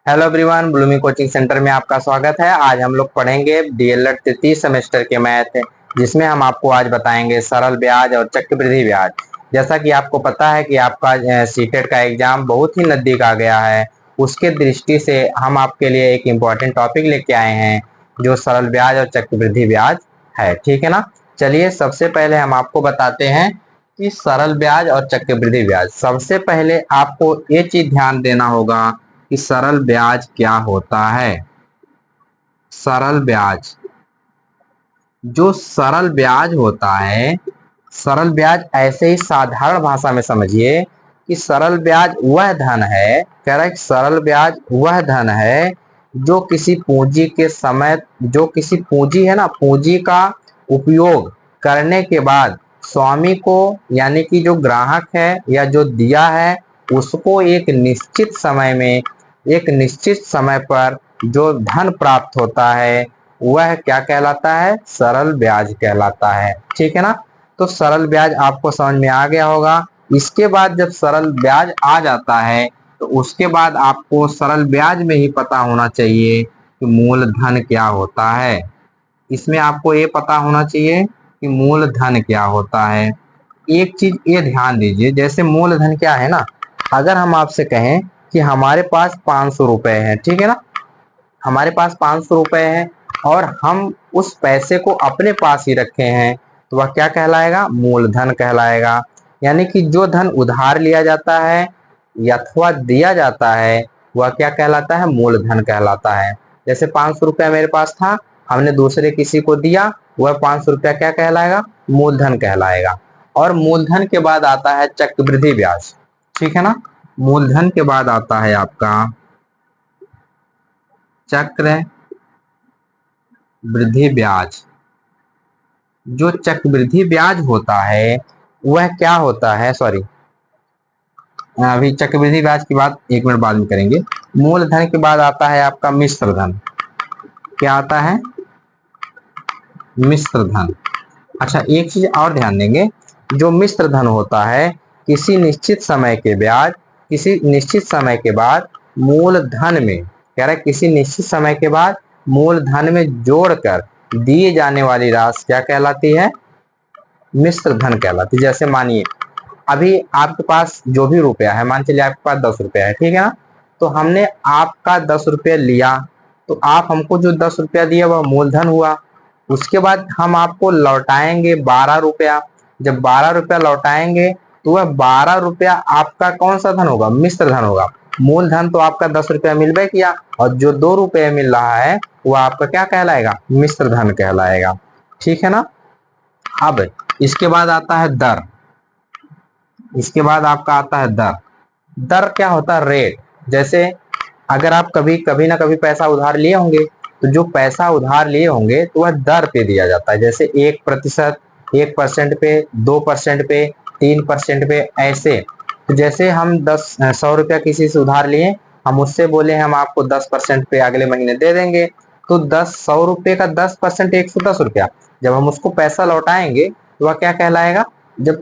Hello everyone, bloomy coaching centre में आपका स्वागत है। आज हम लोग पढ़ेंगे डीएलएड तृतीय सेमेस्टर के मैथ, जिसमें हम आपको आज बताएंगे सरल ब्याज और चक्रवृद्धि ब्याज। जैसा कि आपको पता है कि आपका सीटेट का एग्जाम बहुत ही नजदीक आ गया है, उसके दृष्टि से हम आपके लिए एक इम्पोर्टेंट टॉपिक लेके आए हैं जो सरल ब्याज और चक्रवृद्धि ब्याज है। ठीक है ना। चलिए सबसे पहले हम आपको बताते हैं कि सरल ब्याज और चक्रवृद्धि ब्याज। सबसे पहले आपको ये चीज ध्यान देना होगा कि सरल ब्याज क्या होता है। सरल ब्याज, जो सरल ब्याज होता है, सरल ब्याज ऐसे ही साधारण भाषा में समझिए कि सरल ब्याज वह धन है, करेक्ट, सरल ब्याज वह धन है जो किसी पूंजी के समय, जो किसी पूंजी है ना, पूंजी का उपयोग करने के बाद स्वामी को, यानी कि जो ग्राहक है या जो दिया है, उसको एक निश्चित समय में, एक निश्चित समय पर जो धन प्राप्त होता है वह क्या कहलाता है? सरल ब्याज कहलाता है। ठीक है ना। तो सरल ब्याज आपको समझ में आ गया होगा। इसके बाद जब सरल ब्याज आ जाता है तो उसके बाद आपको सरल ब्याज में ही पता होना चाहिए कि मूलधन क्या होता है। इसमें आपको ये पता होना चाहिए कि मूलधन क्या होता है। एक चीज ये ध्यान दीजिए, जैसे मूलधन क्या है ना, अगर हम आपसे कहें कि हमारे पास 500 रुपए है, ठीक है ना, हमारे पास 500 रुपए है और हम उस पैसे को अपने पास ही रखे हैं, तो वह क्या कहलाएगा? मूलधन कहलाएगा। यानी कि जो धन उधार लिया जाता है या अथवा दिया जाता है वह क्या कहलाता है? मूलधन कहलाता है। जैसे 500 रुपया मेरे पास था, हमने दूसरे किसी को दिया, वह 500 रुपया क्या कहलाएगा? मूलधन कहलाएगा। और मूलधन के बाद आता है चक्रवृद्धि ब्याज। ठीक है ना। मूलधन के बाद आता है आपका चक्र वृद्धि ब्याज। जो चक्रवृद्धि ब्याज होता है वह क्या होता है, सॉरी, अभी चक्रवृद्धि ब्याज की बात एक मिनट बाद में करेंगे। मूलधन के बाद आता है आपका मिश्र धन। क्या आता है? मिश्र धन। अच्छा, एक चीज और ध्यान देंगे, जो मिश्र धन होता है, किसी निश्चित समय के ब्याज, किसी निश्चित समय के बाद मूलधन में, कह रहा है किसी निश्चित समय के बाद मूलधन में जोड़कर दिए जाने वाली राशि क्या कहलाती है? मिश्र धन कहलाती है। जैसे मानिए अभी आपके पास जो भी रुपया है, मान चलिए आपके पास 10 रुपया है, ठीक है ना, तो हमने आपका 10 रुपया लिया, तो आप हमको जो 10 रुपया दिया वह मूलधन हुआ। उसके बाद हम आपको लौटाएंगे 12 रुपया। जब 12 रुपया लौटाएंगे तो वह 12 रुपया आपका कौन सा धन होगा? मिश्र धन होगा। मूलधन तो आपका 10 रुपया मिल गया किया, और जो 2 रुपये मिल रहा है वह आपका क्या कहलाएगा? मिश्र धन कहलाएगा। ठीक है ना। अब इसके बाद आता है दर। इसके बाद आपका आता है दर। दर क्या होता है? रेट। जैसे अगर आप कभी कभी ना कभी पैसा उधार लिए होंगे, तो जो पैसा उधार लिए होंगे तो वह दर पे दिया जाता है। जैसे 1%, 1% पे, 2% पे, 3% पे, ऐसे। तो जैसे हम 100 रुपया किसी से उधार लिए, हम उससे बोले हम आपको 10% पे अगले महीने दे देंगे, तो 100 रुपये का 10% 110 रुपया। जब हम उसको पैसा लौटाएंगे तो वह क्या कहलाएगा? जब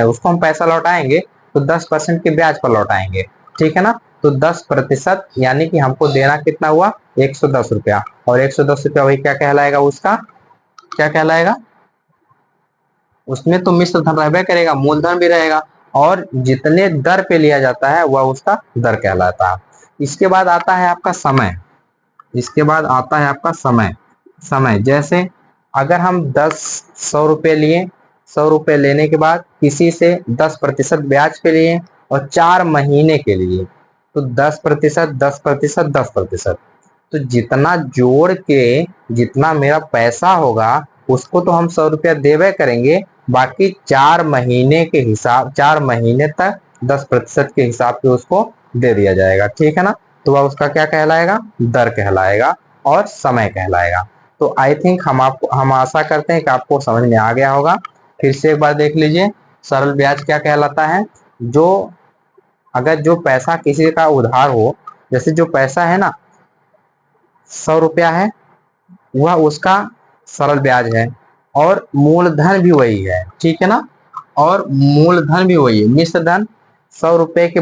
उसको हम पैसा लौटाएंगे तो 10% के ब्याज पर लौटाएंगे। ठीक है ना। तो 10%, यानी कि हमको देना कितना हुआ? 110 रुपया। और 110 रुपया वही क्या कहलाएगा? उसका क्या कहलाएगा? उसमें तो मिश्र धन रहबे करेगा, मूलधन भी रहेगा, और जितने दर पे लिया जाता है वह उसका दर कहलाता है। इसके बाद आता है आपका समय। इसके बाद आता है आपका समय। समय जैसे अगर हम 100 रुपये लिए, 100 रुपये लेने के बाद किसी से 10% ब्याज पे लिए और 4 महीने के लिए, तो 10%, 10%, 10%, तो जितना जोड़ के जितना मेरा पैसा होगा उसको तो हम 100 रुपया देवे करेंगे, बाकी 4 महीने के हिसाब, 4 महीने तक 10% के हिसाब से उसको दे दिया जाएगा। ठीक है ना। तो वह उसका क्या कहलाएगा? दर कहलाएगा और समय कहलाएगा। तो आई थिंक हम आशा करते हैं कि आपको समझ में आ गया होगा। फिर से एक बार देख लीजिए, सरल ब्याज क्या कहलाता है? जो अगर जो पैसा किसी का उधार हो, जैसे जो पैसा है ना 100 रुपया है, वह उसका सरल ब्याज है, और मूलधन भी वही है। ठीक है ना। और मूलधन भी वही है, मिश्र धन 100 रुपए के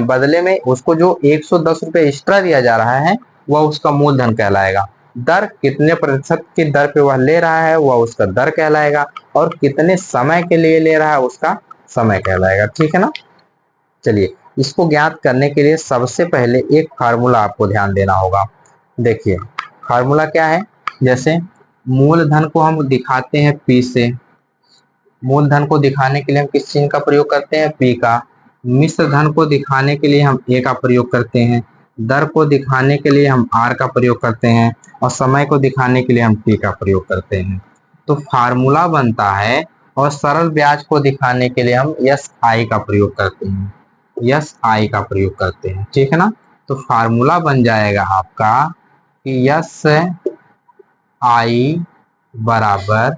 बदले में उसको जो 110 रुपए एक्स्ट्रा दिया जा रहा है वह उसका मूलधन कहलाएगा। दर कितने प्रतिशत की दर पे वह ले रहा है वह उसका दर कहलाएगा, और कितने समय के लिए ले रहा है उसका समय कहलाएगा। ठीक है ना। चलिए, इसको ज्ञात करने के लिए सबसे पहले एक फार्मूला आपको ध्यान देना होगा। देखिए फार्मूला क्या है, जैसे मूलधन को हम दिखाते हैं पी से, मूलधन को दिखाने के लिए हम किस चिन्ह का प्रयोग करते हैं, पी का। मिश्र धन को दिखाने के लिए हम ए का प्रयोग करते हैं, दर को दिखाने के लिए हम आर का प्रयोग करते हैं, और समय को दिखाने के लिए हम टी का प्रयोग करते हैं। तो फार्मूला बनता है, और सरल ब्याज को दिखाने के लिए हम यस आई का प्रयोग करते हैं, यस आई का प्रयोग करते हैं। ठीक है ना। तो फार्मूला बन जाएगा आपका कि यस आई बराबर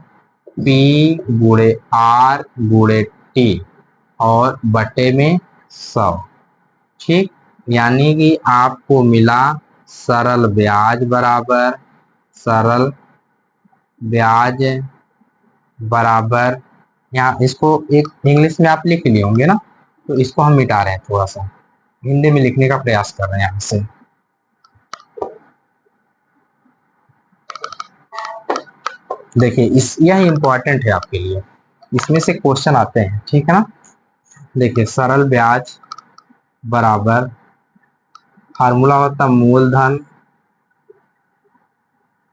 पी गुणे आर गुणे टी और बटे में 100। ठीक, यानी कि आपको मिला सरल ब्याज बराबर, सरल ब्याज बराबर, यहाँ इसको एक इंग्लिश में आप लिख लिए होंगे ना, तो इसको हम मिटा रहे हैं, थोड़ा सा हिंदी में लिखने का प्रयास कर रहे हैं यहाँ से। देखिए यह इंपॉर्टेंट है आपके लिए, इसमें से क्वेश्चन आते हैं। ठीक है ना। देखिए सरल ब्याज बराबर फार्मूला होता मूलधन,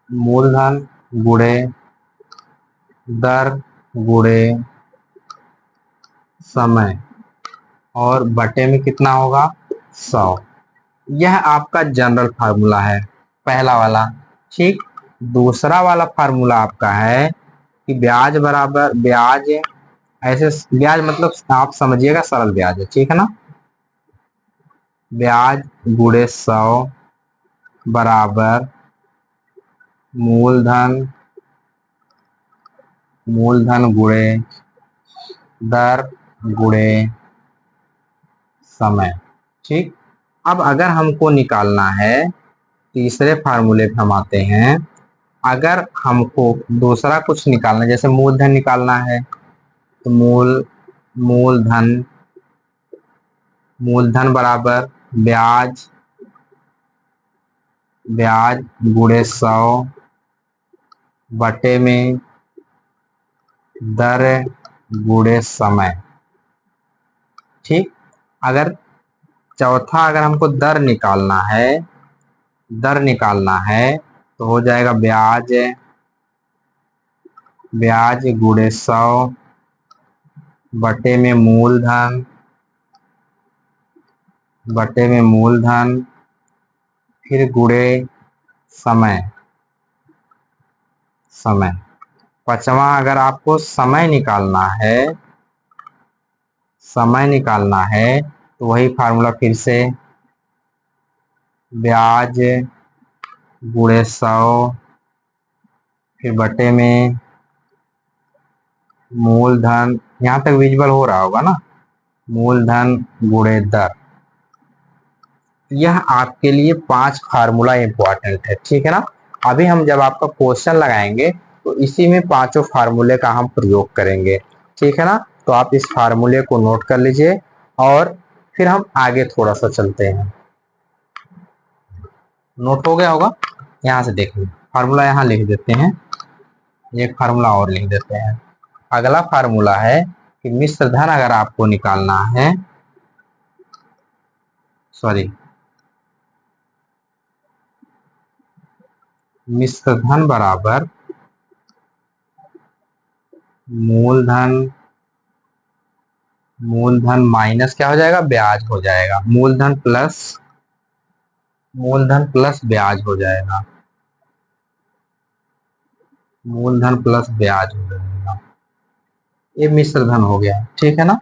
मूलधन गुणे दर गुणे समय, और बटे में कितना होगा, 100। यह आपका जनरल फार्मूला है, पहला वाला। ठीक, दूसरा वाला फार्मूला आपका है कि ब्याज बराबर ब्याज, ऐसे ब्याज मतलब आप समझिएगा सरल ब्याज है। ठीक है ना। ब्याज गुणे 100 बराबर मूलधन, मूलधन गुणे दर गुणे समय। ठीक, अब अगर हमको निकालना है, तीसरे फार्मूले पे हम आते हैं। अगर हमको दूसरा कुछ निकालना है, जैसे मूलधन निकालना है, तो मूलधन, मूलधन बराबर ब्याज, ब्याज गुणे 100 बटे में दर गुणे समय। ठीक, अगर चौथा अगर हमको दर निकालना है, दर निकालना है तो हो जाएगा ब्याज, ब्याज गुणे 100 बटे में मूलधन, बटे में मूलधन, फिर गुणे समय, समय। पांचवा अगर आपको समय निकालना है, समय निकालना है तो वही फार्मूला फिर से ब्याज गुणे 100 फिर बटे में मूलधन, यहाँ तक विजुअल हो रहा होगा ना, मूलधन गुणे दर। यह आपके लिए 5 फार्मूला इंपॉर्टेंट है। ठीक है ना। अभी हम जब आपका क्वेश्चन लगाएंगे तो इसी में 5 फार्मूले का हम प्रयोग करेंगे। ठीक है ना। तो आप इस फार्मूले को नोट कर लीजिए, और फिर हम आगे थोड़ा सा चलते हैं। नोट हो गया होगा, यहाँ से देखिए फार्मूला यहाँ लिख देते हैं, एक फार्मूला और लिख देते हैं। अगला फार्मूला है कि मिश्र धन अगर आपको निकालना है, सॉरी, मिश्र धन बराबर मूलधन, मूलधन माइनस क्या हो जाएगा, ब्याज हो जाएगा, मूलधन प्लस, मूलधन प्लस ब्याज हो जाएगा, मूलधन प्लस ब्याज हो जाएगा। ये मिश्र धन हो गया। ठीक है ना।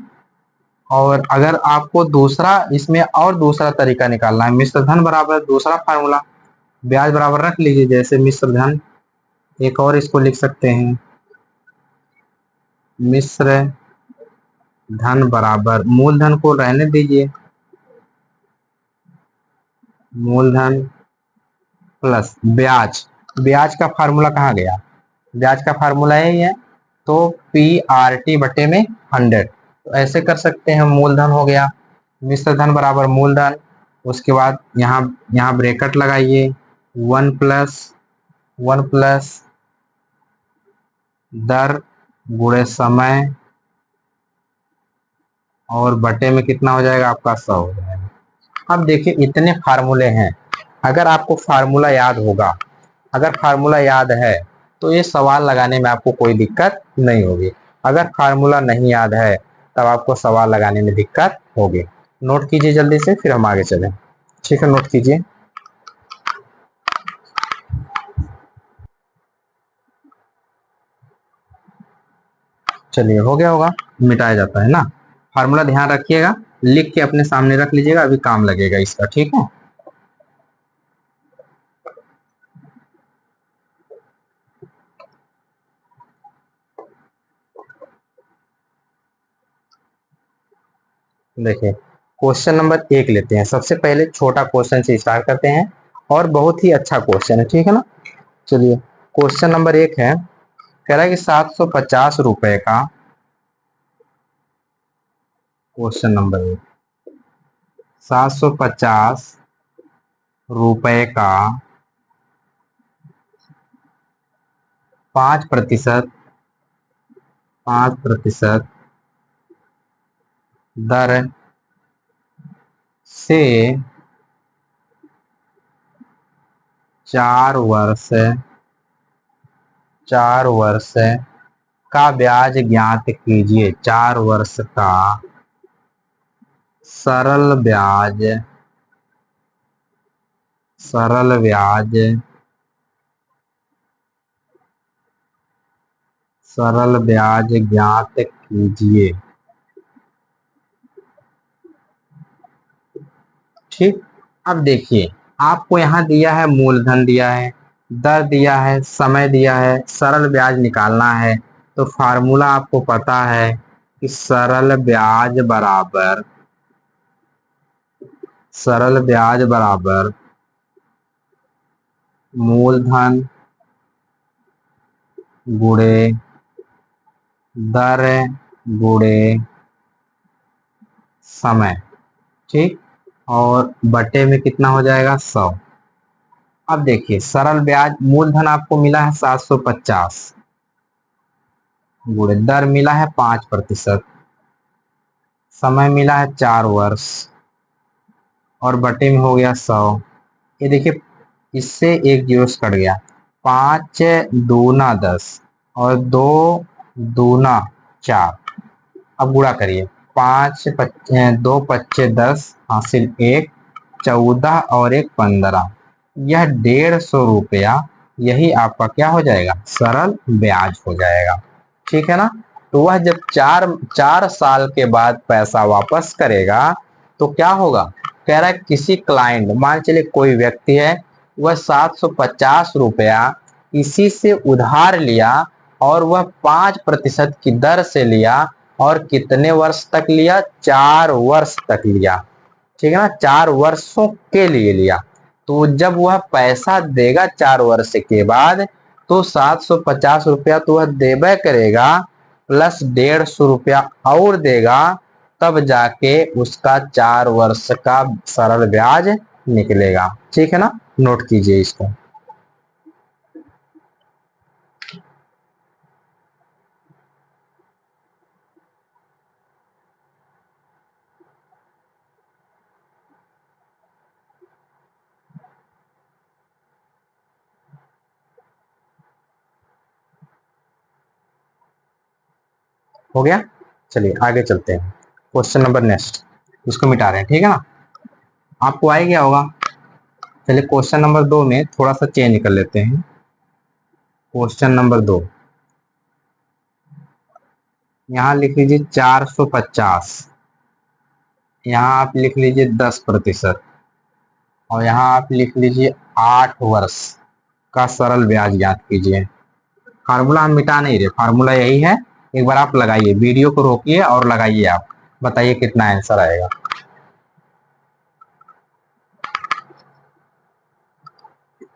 और अगर आपको दूसरा इसमें और दूसरा तरीका निकालना है, मिश्र धन बराबर दूसरा फार्मूला ब्याज बराबर रख लीजिए, जैसे मिश्र धन, एक और इसको लिख सकते हैं, मिश्र धन बराबर मूलधन को रहने दीजिए, मूलधन प्लस ब्याज, ब्याज का फार्मूला कहाँ गया, ब्याज का फार्मूला यही है, तो पी आर टी बटे में 100। तो ऐसे कर सकते हैं, मूलधन हो गया मिश्र धन बराबर मूलधन, उसके बाद यहाँ यहाँ ब्रैकेट लगाइए, 1 प्लस दर गुणे समय और बटे में कितना हो जाएगा आपका 100 हो जाएगा। अब देखिए इतने फार्मूले हैं, अगर आपको फार्मूला याद होगा, अगर फार्मूला याद है तो ये सवाल लगाने में आपको कोई दिक्कत नहीं होगी। अगर फार्मूला नहीं याद है तब आपको सवाल लगाने में दिक्कत होगी। नोट कीजिए जल्दी से, फिर हम आगे चलें। ठीक है, नोट कीजिए। चलिए, हो गया होगा, मिटाया जाता है ना। फार्मूला ध्यान रखिएगा, लिख के अपने सामने रख लीजिएगा, अभी काम लगेगा इसका। ठीक है, देखिए क्वेश्चन नंबर 1 लेते हैं। सबसे पहले छोटा क्वेश्चन से स्टार्ट करते हैं और बहुत ही अच्छा क्वेश्चन है, ठीक है ना। चलिए, क्वेश्चन नंबर 1 है, कह रहा है कि 750 रुपए का, क्वेश्चन नंबर 1, 750 रुपए का 5% 5% दर से 4 वर्ष का ब्याज ज्ञात कीजिए। 4 वर्ष का सरल ब्याज सरल ब्याज सरल ब्याज ज्ञात कीजिए। ठीक, अब देखिए आपको यहाँ दिया है, मूलधन दिया है, दर दिया है, समय दिया है, सरल ब्याज निकालना है। तो फार्मूला आपको पता है कि सरल ब्याज बराबर मूलधन गुणे दर गुणे समय। ठीक, और बटे में कितना हो जाएगा 100। अब देखिए सरल ब्याज, मूलधन आपको मिला है 750, गुणे दर मिला है 5%, समय मिला है 4 वर्ष और बटे में हो गया 100। ये देखिए इससे एक जीरो कट गया, 5 दूना 10 और 2 दूना 4। अब गुणा करिए, 2 पच्चे 10 हासिल 1, 14 और 1 15। यह 150 रुपया, यही आपका क्या हो जाएगा, सरल ब्याज हो जाएगा। ठीक है ना। तो वह जब 4 साल के बाद पैसा वापस करेगा तो क्या होगा, कह रहा है किसी क्लाइंट, मान चलिए कोई व्यक्ति है, वह 750 रुपया किसी से उधार लिया और वह 5% की दर से लिया और कितने वर्ष तक लिया, 4 वर्ष तक लिया। ठीक है ना, 4 वर्षों के लिए लिया। तो जब वह पैसा देगा 4 वर्ष के बाद, तो 750 रुपया तो वह देबे करेगा, प्लस 150 रुपया और देगा, तब जाके उसका 4 वर्ष का सरल ब्याज निकलेगा। ठीक है ना, नोट कीजिए इसको। हो गया, चलिए आगे चलते हैं। क्वेश्चन नंबर नेक्स्ट, इसको मिटा रहे हैं। ठीक है ना, आपको आ गया होगा। चलिए क्वेश्चन नंबर 2 में थोड़ा सा चेंज कर लेते हैं। क्वेश्चन नंबर 2, यहाँ लिख लीजिए 450, यहाँ आप लिख लीजिए 10% और यहाँ आप लिख लीजिए 8 वर्ष का सरल ब्याज ज्ञात कीजिए। फार्मूला हम मिटा नहीं रहे, फार्मूला यही है। एक बार आप लगाइए, वीडियो को रोकिए और लगाइए, आप बताइए कितना आंसर आएगा।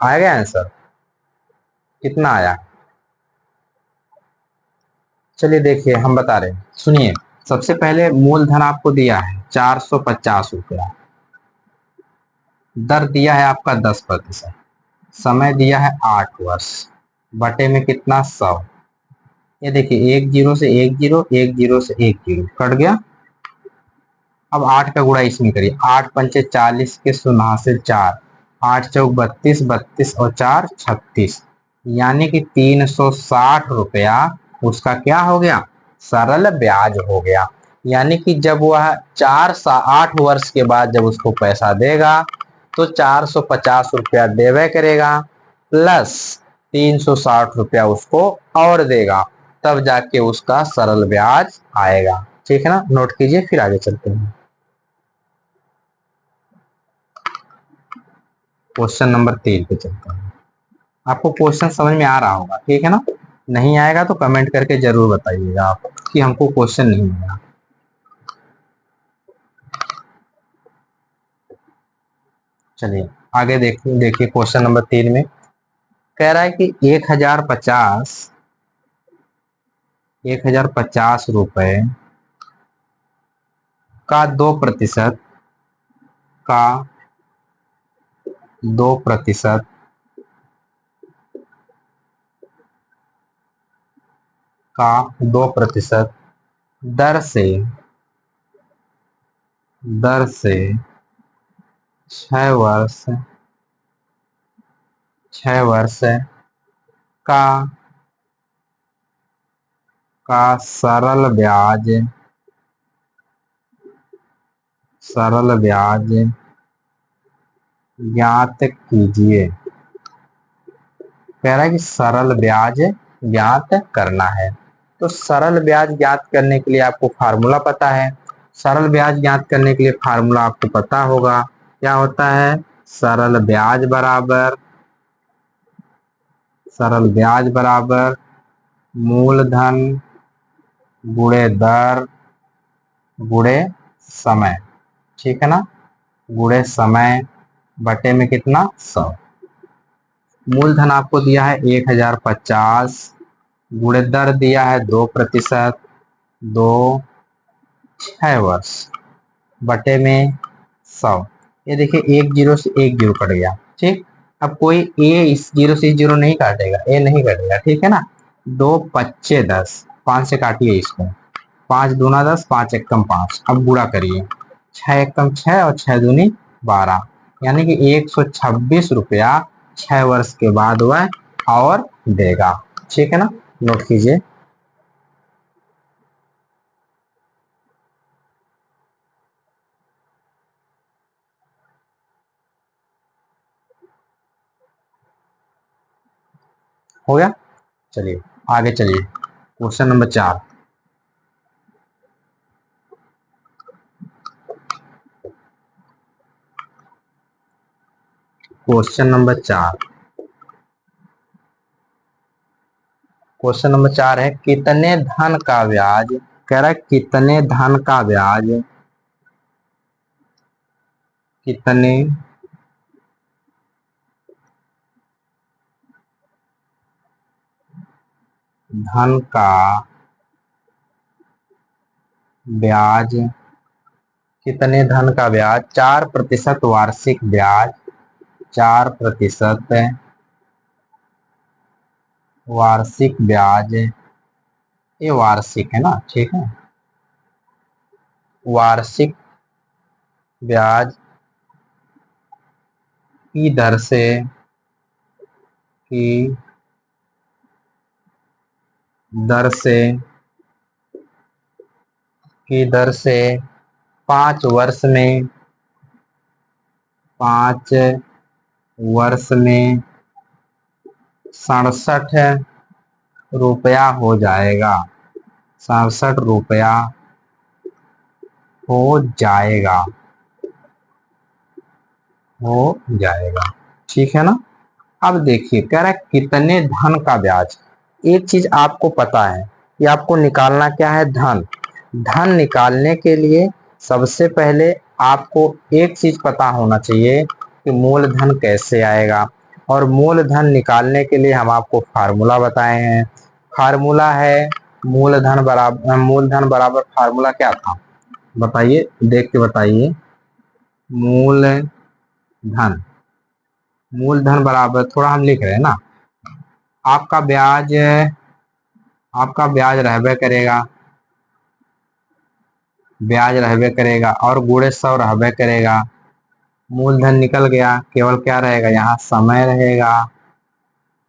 आएगा आंसर, कितना आया, चलिए देखिए हम बता रहे हैं, सुनिए। सबसे पहले मूलधन आपको दिया है 450 रुपया। दर दिया है आपका 10%, समय दिया है 8 वर्ष, बटे में कितना 100। ये देखिए 1 जीरो से 1 जीरो, 1 जीरो से 1 जीरो कट गया। अब 8 का गुणा इसमें करिए, 8 पंचे 40 के शून्य हासिल 4, 8 चौक 32, 32 और 4 36, यानी कि 360 रुपया उसका क्या हो गया, सरल ब्याज हो गया। यानी कि जब वह 8 वर्ष के बाद जब उसको पैसा देगा तो 450 रुपया देवे करेगा, प्लस 360 रुपया उसको और देगा, तब जाके उसका सरल ब्याज आएगा। ठीक है ना, नोट कीजिए, फिर आगे चलते हैं। क्वेश्चन नंबर 3 पे चलता हूँ। आपको क्वेश्चन समझ में आ रहा होगा, ठीक है ना। नहीं आएगा तो कमेंट करके जरूर बताइएगा आप कि हमको क्वेश्चन नहीं आया। चलिए आगे देखिए क्वेश्चन नंबर 3 में कह रहा है कि 1050 रुपए का 2% का 2% का 2% दर से 6 वर्ष का सरल ब्याज ज्ञात कीजिए। कह रहा है कि सरल ब्याज ज्ञात करना है। तो सरल ब्याज ज्ञात करने के लिए आपको फार्मूला पता है। सरल ब्याज ज्ञात करने के लिए फार्मूला आपको पता होगा, क्या होता है, सरल ब्याज बराबर मूलधन गुणे दर गुणे समय। ठीक है ना, गुणे समय बटे में कितना 100। मूलधन आपको दिया है 1050, गुणे दर दिया है 2%, 6 वर्ष बटे में 100। ये देखिए 1 जीरो से 1 जीरो कट गया। ठीक, अब कोई ए इस जीरो से इस जीरो नहीं काटेगा, ए नहीं काटेगा, ठीक है ना। 2 पच्चे 10, 5 से काटिए इसको, 5 दूना 10, 5 एकम 5। अब गुणा करिए, 6 एकम 6 और 6 दूनी 12, यानी कि 126 रुपया 6 वर्ष के बाद वह और देगा। ठीक है ना, नोट कीजिए। हो गया, चलिए आगे चलिए। Question number 4। Question number 4 question number 4 है कितने धन का ब्याज, कह रहा है कितने धन का ब्याज, कितने धन का ब्याज, कितने धन का ब्याज 4% वार्षिक ब्याज, 4% वार्षिक ब्याज, ये वार्षिक है ना, ठीक है, वार्षिक ब्याज की दर से की दर से की दर से 5 वर्ष में 67 रुपया हो जाएगा, 67 रुपया हो जाएगा। ठीक है ना। अब देखिए कह रहा है कितने धन का ब्याज। एक चीज आपको पता है कि आपको निकालना क्या है, धन। धन निकालने के लिए सबसे पहले आपको एक चीज पता होना चाहिए कि मूलधन कैसे आएगा। और मूलधन निकालने के लिए हम आपको फार्मूला बताए हैं। फार्मूला है मूलधन बराबर फार्मूला क्या था, बताइए, देख के बताइए। मूलधन, मूलधन बराबर, थोड़ा हम लिख रहे हैं ना, आपका ब्याज, आपका ब्याज रहबे करेगा, ब्याज रहबे करेगा और गुणे 100 रहबे करेगा। मूलधन निकल गया, केवल क्या रहेगा यहाँ, समय रहेगा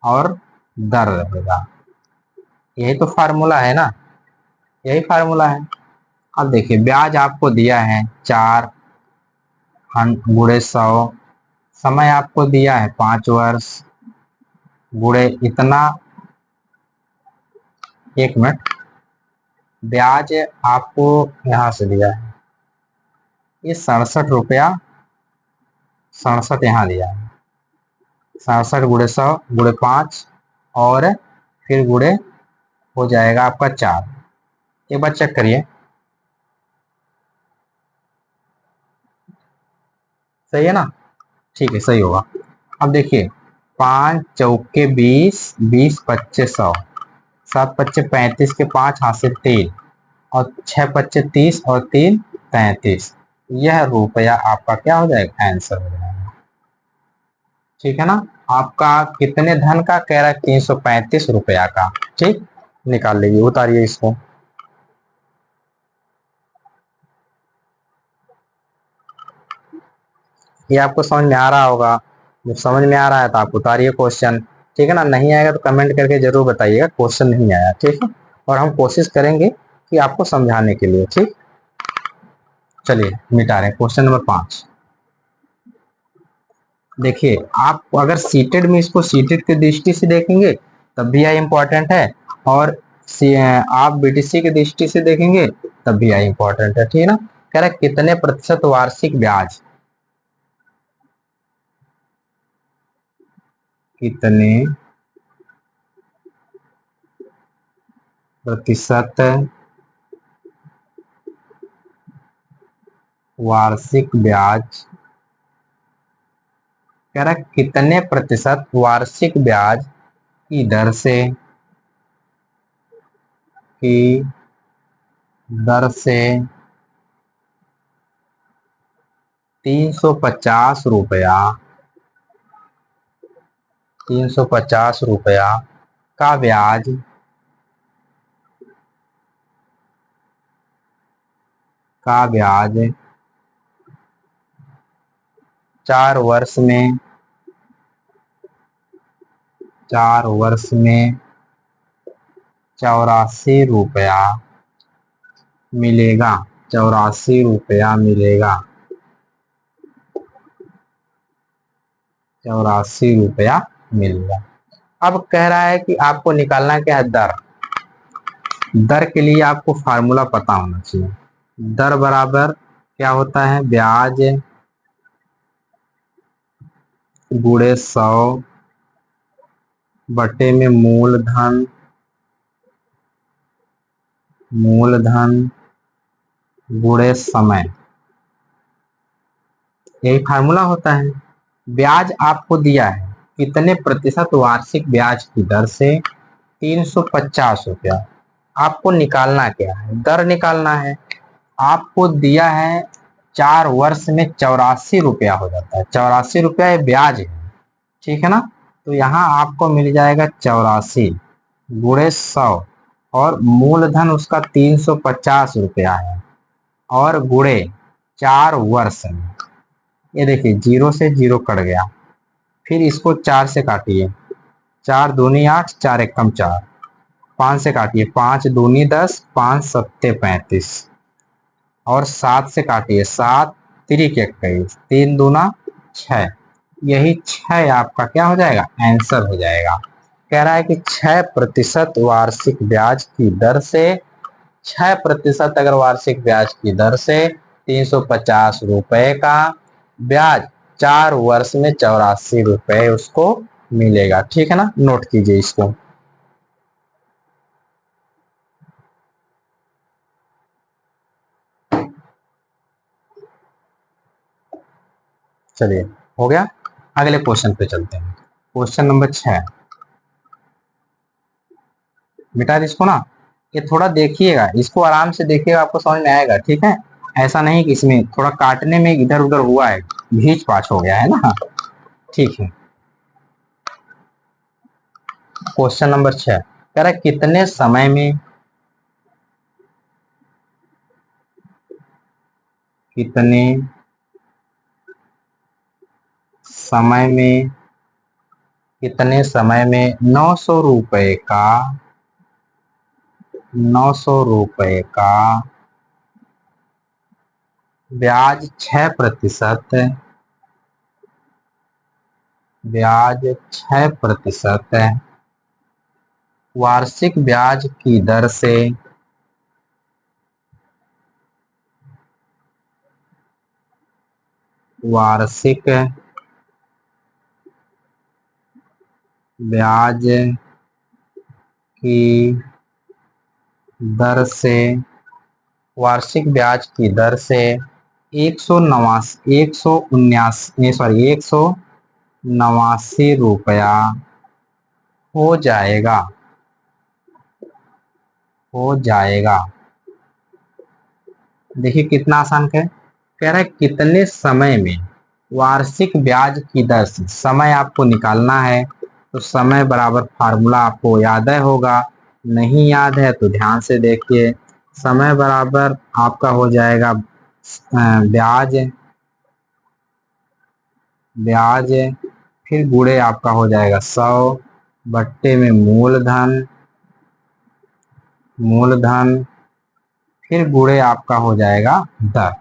और दर रहेगा। यही तो फार्मूला है ना, यही फार्मूला है। अब देखिए, ब्याज आपको दिया है 4 गुणे 100, समय आपको दिया है 5 वर्ष, गुणे इतना, 1 मिनट, ब्याज आपको यहाँ से दिया है ये 67 रुपया, 67 यहाँ दिया है, 67 गुणे 100 गुणे 5 और फिर गुणे हो जाएगा आपका 4। एक बार चेक करिए, सही है ना, ठीक है, सही होगा। अब देखिए, 5 चौके 20, 20 पच्चे 100, 7 पच्चे 35 के 5 हाथ से 3 और 6 पच्चे 30 और 3 33। यह रुपया आपका क्या हो जाएगा, आंसर हो जाएगा। ठीक है ना, आपका कितने धन का कह रहा है, 335 रुपया का। ठीक, निकाल लीजिए, उतारिए इसको। ये आपको समझ में आ रहा होगा, जब समझ में आ रहा है तो आप उतारिए क्वेश्चन। ठीक है ना, नहीं आएगा तो कमेंट करके जरूर बताइएगा क्वेश्चन नहीं आया। ठीक है, और हम कोशिश करेंगे कि आपको समझाने के लिए। ठीक, चलिए मिटा रहे हैं क्वेश्चन नंबर 5। देखिए, आप अगर सीटेड में इसको सीटेड की दृष्टि से देखेंगे तब भी यह इंपॉर्टेंट है, और आप बीटीसी की दृष्टि से देखेंगे तब भी यह इंपॉर्टेंट है। ठीक है ना, कह रहा है कितने प्रतिशत वार्षिक ब्याज, कितने प्रतिशत वार्षिक ब्याज, कह रहा है कितने प्रतिशत वार्षिक ब्याज की दर से, की दर से 350 रुपया, 350 रुपया का ब्याज, का ब्याज 4 वर्ष में, 4 वर्ष में 84 रुपया मिलेगा, 84 रुपया मिलेगा, 84 रुपया मिलेगा। अब कह रहा है कि आपको निकालना क्या है, दर। दर के लिए आपको फार्मूला पता होना चाहिए। दर बराबर क्या होता है, ब्याज गुणे 100 बटे में मूलधन, मूलधन गुणे समय, यही फार्मूला होता है। ब्याज आपको दिया है कितने प्रतिशत वार्षिक ब्याज की दर से, 350 रुपया। आपको निकालना क्या है, दर निकालना है। आपको दिया है 4 वर्ष में 84 रुपया हो जाता है, 84 रुपया ये ब्याज है। ठीक है ना, तो यहाँ आपको मिल जाएगा 84 गुणे 100 और मूलधन उसका 350 रुपया है और गुणे 4 वर्ष में। ये देखिए, 0 से 0 कट गया, फिर इसको 4 से काटिए, 4 दूनी 8, 4 एकम 4, 5 से काटिए, 5 दूनी 10, 5 सत्ते 35 और 7 से काटिए, 7 तिरिक 21, 3 दूना 6। यही 6 आपका क्या हो जाएगा, आंसर हो जाएगा। कह रहा है कि 6% वार्षिक ब्याज की दर से, 6% अगर वार्षिक ब्याज की दर से 350 रुपए का ब्याज 4 वर्ष में 84 रुपए उसको मिलेगा। ठीक है ना, नोट कीजिए इसको। चलिए, हो गया, अगले क्वेश्चन पे चलते हैं। क्वेश्चन नंबर 6, बेटा इसको ना, ये थोड़ा देखिएगा, इसको आराम से देखिएगा, आपको समझ में आएगा। ठीक है, ऐसा नहीं कि इसमें थोड़ा काटने में इधर उधर हुआ है, भीच पाच हो गया है ना। ठीक है, क्वेश्चन नंबर 6 कह रहा है कितने समय में कितने समय में 900 रुपए का ब्याज 6%, ब्याज 6% वार्षिक ब्याज की दर से वार्षिक ब्याज की दर से वार्षिक ब्याज की दर से 189 रुपया हो जाएगा, हो जाएगा। देखिए कितना आसान है। कह रहा है कितने समय में वार्षिक ब्याज की दर से, समय आपको निकालना है तो समय बराबर फार्मूला आपको याद है होगा, नहीं याद है तो ध्यान से देखिए। समय बराबर आपका हो जाएगा ब्याज, ब्याज फिर गुणे आपका हो जाएगा 100 बट्टे में मूलधन, मूलधन फिर गुणे आपका हो जाएगा दर।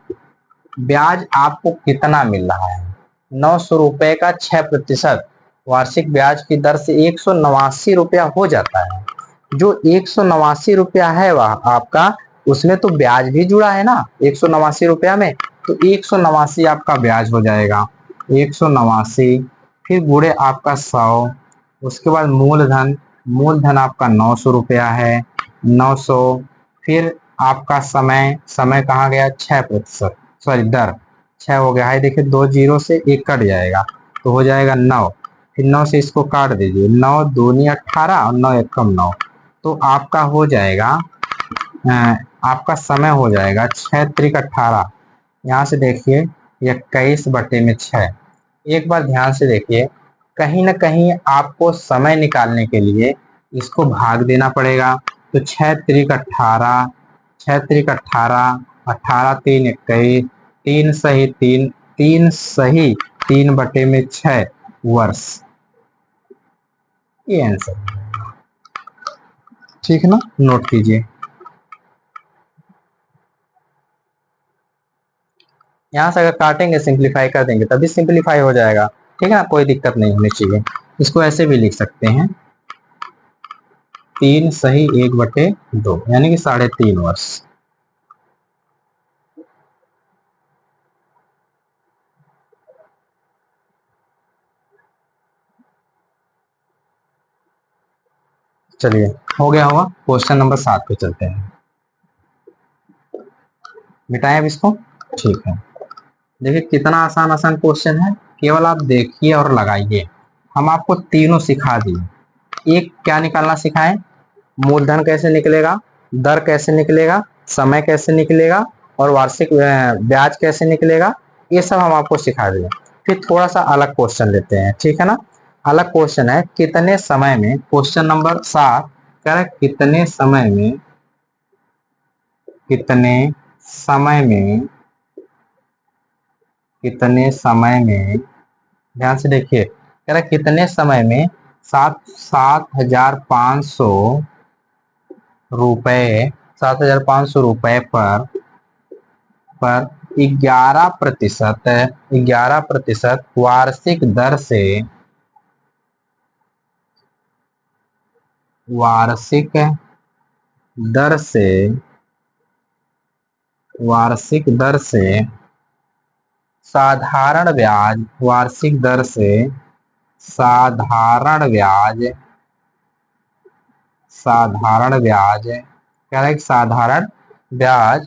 ब्याज आपको कितना मिल रहा है? 900 रुपए का 6% वार्षिक ब्याज की दर से 189 रुपया हो जाता है। जो 189 रुपया है वह आपका, उसमें तो ब्याज भी जुड़ा है ना 189 रुपया में, तो 189 आपका ब्याज हो जाएगा। 189 फिर गुणे आपका 100, उसके बाद मूलधन, मूलधन आपका 900 रुपया है, 900 फिर आपका समय, समय कहाँ गया 6%, सॉरी दर 6 हो गया है। देखिए 2 जीरो से 1 कट जाएगा तो हो जाएगा 9, फिर 9 से इसको काट दीजिए, 9 दूनी 18 और 9 एकम 9, तो आपका हो जाएगा आपका समय हो जाएगा 6 त्रिक 18। यहाँ से देखिए 21 बटे में 6। एक बार ध्यान से देखिए, कहीं ना कहीं आपको समय निकालने के लिए इसको भाग देना पड़ेगा। तो 6 त्रिक 18, 6 त्रिक 18, 18 तीन 21, 3 सही 3, 3 सही 3 बटे में 6 वर्ष, ये आंसर। ठीक है ना, नोट कीजिए। यहाँ से अगर काटेंगे सिंप्लीफाई कर देंगे तभी सिंप्लीफाई हो जाएगा। ठीक है ना, कोई दिक्कत नहीं होनी चाहिए। इसको ऐसे भी लिख सकते हैं 3 सही 1 बटे 2 यानी कि 3.5 वर्ष। चलिए हो गया होगा। क्वेश्चन नंबर 7 पे चलते हैं। मिटाएं अब इसको। ठीक है, देखिए कितना आसान आसान क्वेश्चन है, केवल आप देखिए और लगाइए। हम आपको तीनों सिखा दिए। एक क्या निकालना सिखाएं, मूलधन कैसे निकलेगा, दर कैसे निकलेगा, समय कैसे निकलेगा और वार्षिक ब्याज कैसे निकलेगा, ये सब हम आपको सिखा दिए। फिर थोड़ा सा अलग क्वेश्चन लेते हैं, ठीक है ना। अलग क्वेश्चन है, कितने समय में, क्वेश्चन नंबर 7 कह रहा है कितने समय में कितने समय में ध्यान से देखिए, कह रहा है कितने समय में 7,500 रुपए 7,500 रुपए पर 11% वार्षिक दर से वार्षिक दर से साधारण ब्याज, वार्षिक दर से साधारण ब्याज, साधारण ब्याज क्या है, साधारण ब्याज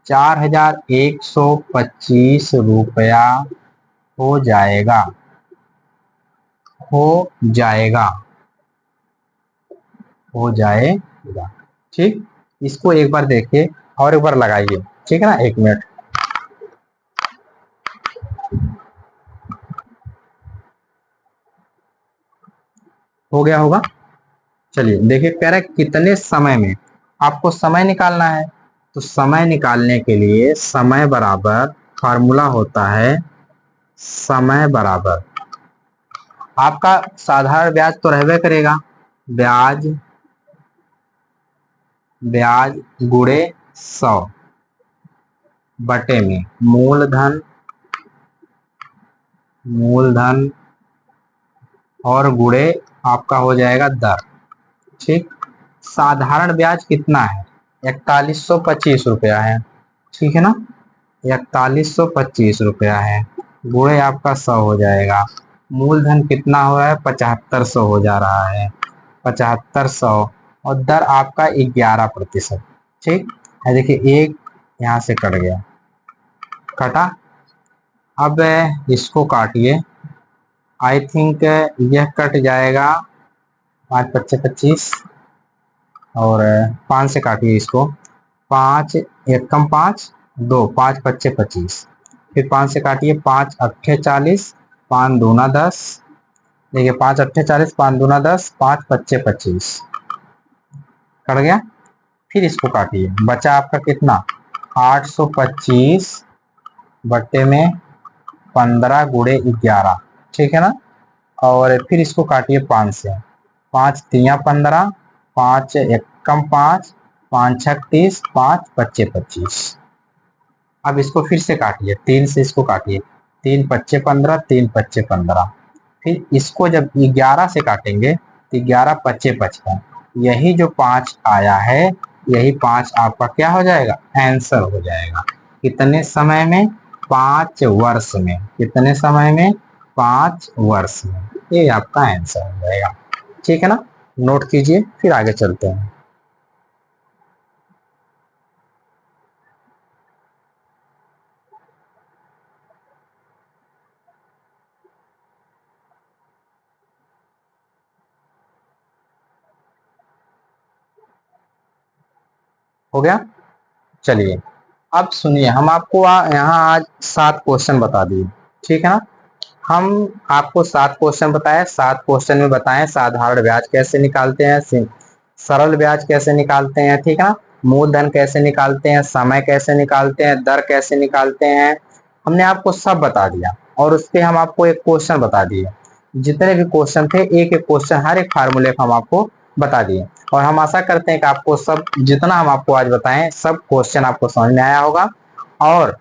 4,125 रुपया हो जाएगा, हो जाएगा, हो जाएगा। ठीक, इसको एक बार देखिए और एक बार लगाइए। ठीक है ना, 1 मिनट। हो गया होगा। चलिए देखिए, कह रहा है कितने समय में आपको समय निकालना है। तो समय निकालने के लिए समय बराबर फार्मूला होता है, समय बराबर आपका साधारण ब्याज तो रहबे करेगा, ब्याज ब्याज गुणे 100 बटे में मूलधन और गुणे आपका हो जाएगा दर। ठीक, साधारण ब्याज कितना है, 4125 रुपया है। ठीक है ना, 4125 रुपया है, गुणे आपका 100 हो जाएगा। मूलधन कितना हो रहा है, 7500 हो जा रहा है, 7500, और दर आपका 11%। ठीक है, देखिए एक यहाँ से कट गया, कटा। अब इसको काटिए, आई थिंक यह कट जाएगा, 5 पच्चे 25, और 5 से काटिए इसको, 5 एक कम 5, 2 5 पच्चे 25, फिर 5 से काटिए, 5 अट्ठे 40, 5 दूना 10, देखिए 5 अट्ठे 40, 5 दूना 10, 5 पच्चे 25, कट गया। फिर इसको काटिए, बचा आपका कितना, 825 बट्टे में 15 गुणे 11। ठीक है ना, और फिर इसको काटिए 5 से, 5 तिया 15, 5 एक कम 5, 5 36, 5 पच्चे 25। अब इसको फिर से काटिए, 3 से इसको काटिए, 3 पच्चे 15, 3 पच्चे 15, फिर इसको जब 11 से काटेंगे तो 11 पच्चे 55, यही जो 5 आया है, यही 5 आपका क्या हो जाएगा, आंसर हो जाएगा। कितने समय में, 5 वर्ष में। कितने समय में, 5 वर्ष में। ये आपका आंसर हो जाएगा। ठीक है ना, नोट कीजिए, फिर आगे चलते हैं। हो गया। चलिए अब सुनिए, हम आपको यहाँ आज 7 क्वेश्चन बता दिए। ठीक है ना, हम आपको 7 क्वेश्चन बताए, 7 क्वेश्चन में बताएं साधारण ब्याज कैसे निकालते हैं, सरल ब्याज कैसे निकालते हैं, ठीक है ना, मूलधन कैसे निकालते हैं, समय कैसे निकालते हैं, दर कैसे निकालते हैं, हमने आपको सब बता दिया। और उस पर हम आपको एक क्वेश्चन बता दिए, जितने भी क्वेश्चन थे एक एक क्वेश्चन, हर एक फार्मूले को हम आपको बता दिए। और हम आशा करते हैं कि आपको सब, जितना हम आपको आज बताएं, सब क्वेश्चन आपको समझ में आया होगा। और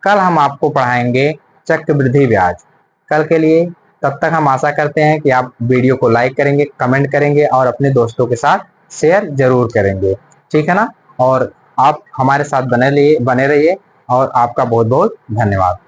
कल हम आपको पढ़ाएंगे चक्रवृद्धि ब्याज। कल के लिए, तब तक हम आशा करते हैं कि आप वीडियो को लाइक करेंगे, कमेंट करेंगे और अपने दोस्तों के साथ शेयर जरूर करेंगे। ठीक है ना, और आप हमारे साथ बने रहिए, और आपका बहुत बहुत धन्यवाद।